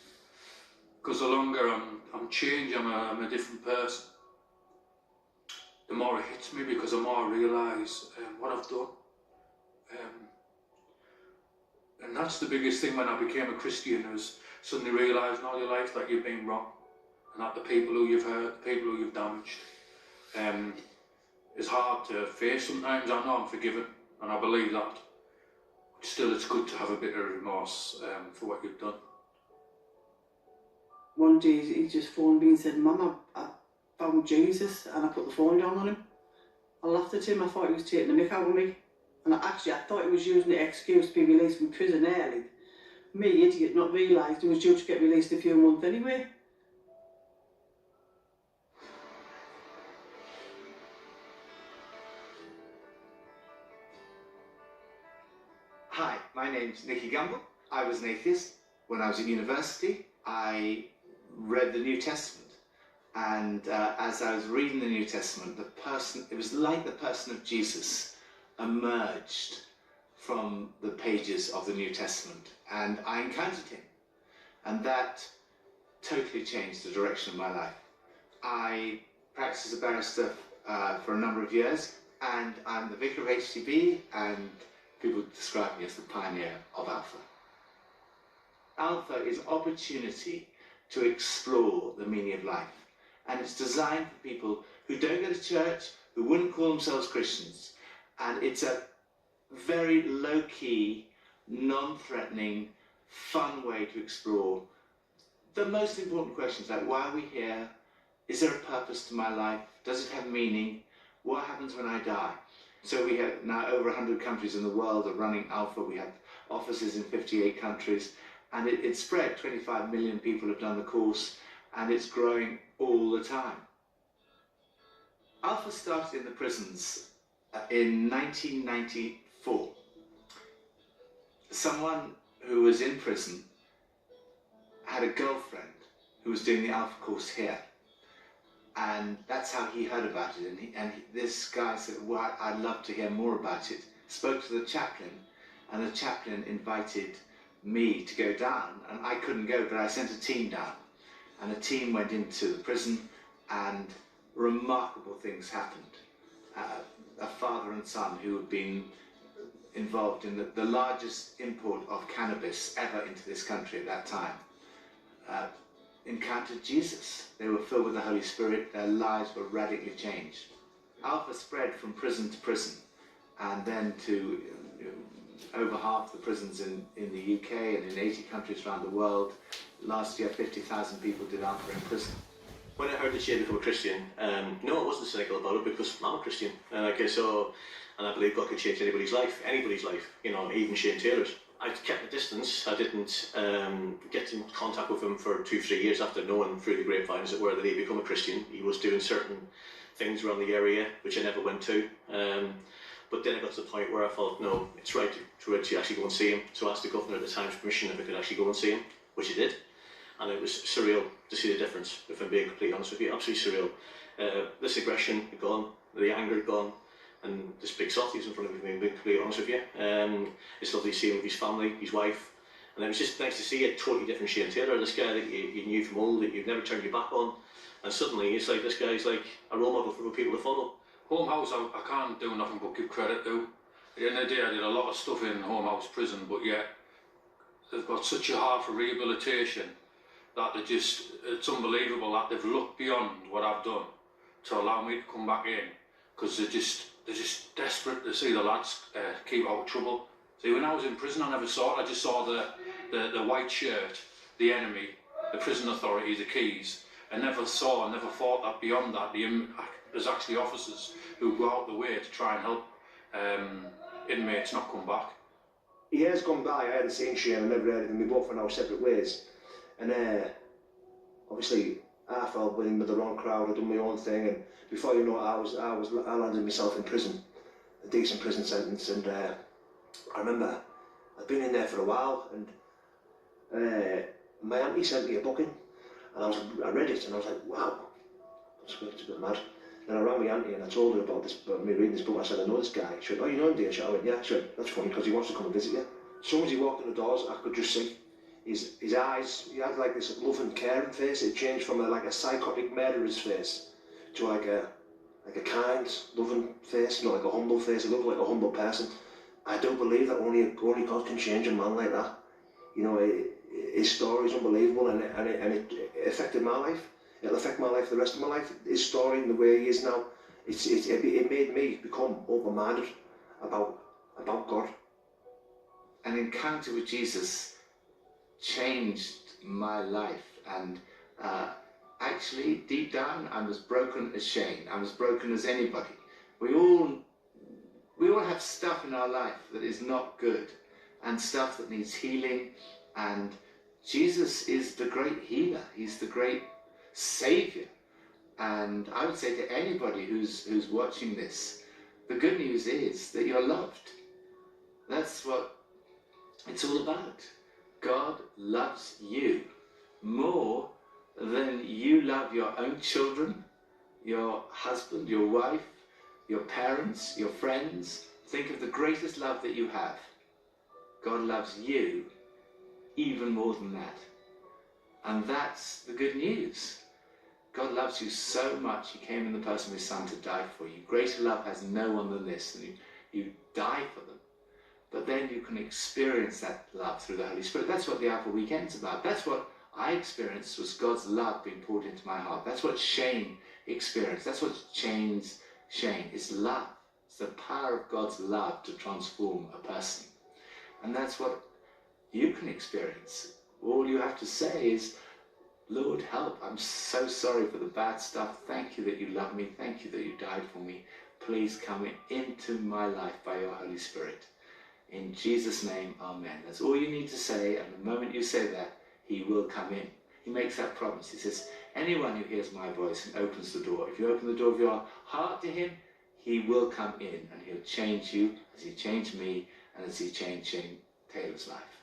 Because the longer I'm changed, I'm a different person. The more it hits me, because the more I realise what I've done. And that's the biggest thing when I became a Christian, was suddenly realising all your life that you've been wrong, and that the people who you've hurt, the people who you've damaged, is hard to face sometimes. I know I'm forgiven, and I believe that. But still, it's good to have a bit of remorse for what you've done. One day he just phoned me and said, "Mum, I found Jesus," and I put the phone down on him. I laughed at him. I thought he was taking the mick out of me. And I thought he was using the excuse to be released from prison early. Me, idiot, not realised he was due to get released a few months anyway. Hi, my name's Nicky Gamble. I was an atheist. When I was at university, I read the New Testament. And as I was reading the New Testament, it was like the person of Jesus emerged from the pages of the New Testament, and I encountered him, and that totally changed the direction of my life. I practiced as a barrister for a number of years, and I'm the vicar of HTB, and people describe me as the pioneer of Alpha. Alpha is opportunity to explore the meaning of life, and it's designed for people who don't go to church, who wouldn't call themselves Christians. And it's a very low-key, non-threatening, fun way to explore the most important questions, like why are we here? Is there a purpose to my life? Does it have meaning? What happens when I die? So we have now over 100 countries in the world are running Alpha. We have offices in 58 countries, and it's spread. 25 million people have done the course, and it's growing all the time. Alpha started in the prisons in 1994. Someone who was in prison had a girlfriend who was doing the Alpha course here, and that's how he heard about it. And this guy said, "Well, I'd love to hear more about it." Spoke to the chaplain, and the chaplain invited me to go down, and I couldn't go, but I sent a team down, and the team went into the prison, and remarkable things happened. A father and son who had been involved in the largest import of cannabis ever into this country at that time, encountered Jesus. They were filled with the Holy Spirit. Their lives were radically changed. Alpha spread from prison to prison, and then to over half the prisons in the UK and in 80 countries around the world. Last year, 50,000 people did Alpha in prison. When I heard that she had become a Christian, no, I wasn't cynical about it, because I'm a Christian. And I believe God can change anybody's life, you know, even Shane Taylor's. I kept a distance. I didn't get in contact with him for 2-3 years after knowing through the grapevine, as it were, that he'd become a Christian. He was doing certain things around the area, which I never went to. But then I got to the point where I thought, no, it's right to actually go and see him. So I asked the governor at the time's permission if I could actually go and see him, which I did. And it was surreal to see the difference, if I'm being completely honest with you, absolutely surreal. This aggression had gone, the anger had gone, and this big softy was in front of me, being completely honest with you. It's lovely to see him with his family, his wife, and it was just nice to see a totally different Shane Taylor, this guy that you knew from old, that you've never turned your back on, and suddenly it's like this guy's like a role model for people to follow. Home House, I can't do nothing but give credit to. At the end of the day, I did a lot of stuff in Home House prison, but yet they've got such a heart for rehabilitation that it's unbelievable that they've looked beyond what I've done to allow me to come back in, because they're just desperate to see the lads keep out of trouble. See, when I was in prison, I never saw it. I just saw the white shirt, the enemy, the prison authority, the keys, and never thought that beyond that, there's actually officers who go out the way to try and help inmates not come back? Years gone by, I hadn't seen Shane, I never heard of him. We both went our separate ways. And obviously, I fell in with the wrong crowd. I'd done my own thing, and before you know it, I landed myself in prison, a decent prison sentence. And I remember I'd been in there for a while, and my auntie sent me a booking, and I read it, and I was like, wow, it's a bit mad. And I rang my auntie and I told her about me reading this book. I said, I know this guy. She went, oh, you know him, dear? I went, yeah. She went, that's funny because he wants to come and visit you. As soon as he walked in the doors, I could just see his eyes. He had like this loving, caring face. It changed from like a psychotic murderer's face to like a kind, loving face, not like a humble face. He looked like a humble person. I do believe that only God can change a man like that. You know, his story is unbelievable, and it affected my life. It'll affect my life the rest of my life. His story and the way he is now, it made me become open-minded about God. An encounter with Jesus changed my life, and actually deep down I'm as broken as Shane. I'm as broken as anybody. We all have stuff in our life that is not good, and stuff that needs healing, and Jesus is the great healer. He's the great Saviour. And I would say to anybody who's watching this, the good news is that you're loved. That's what it's all about. God loves you more than you love your own children, your husband, your wife, your parents, your friends. Think of the greatest love that you have. God loves you even more than that. And that's the good news. God loves you so much, he came in the person of his son to die for you. Greater love has no one than this, and you die for them. But then you can experience that love through the Holy Spirit. That's what the Alpha Weekend's about. That's what I experienced, was God's love being poured into my heart. That's what Shane experienced. That's what changed Shane. It's love. It's the power of God's love to transform a person. And that's what you can experience. All you have to say is, Lord, help. I'm so sorry for the bad stuff. Thank you that you love me. Thank you that you died for me. Please come into my life by your Holy Spirit. In Jesus' name, amen. That's all you need to say, and the moment you say that, he will come in. He makes that promise. He says, anyone who hears my voice and opens the door, if you open the door of your heart to him, he will come in, and he'll change you as he changed me and as he changed Shane Taylor's life.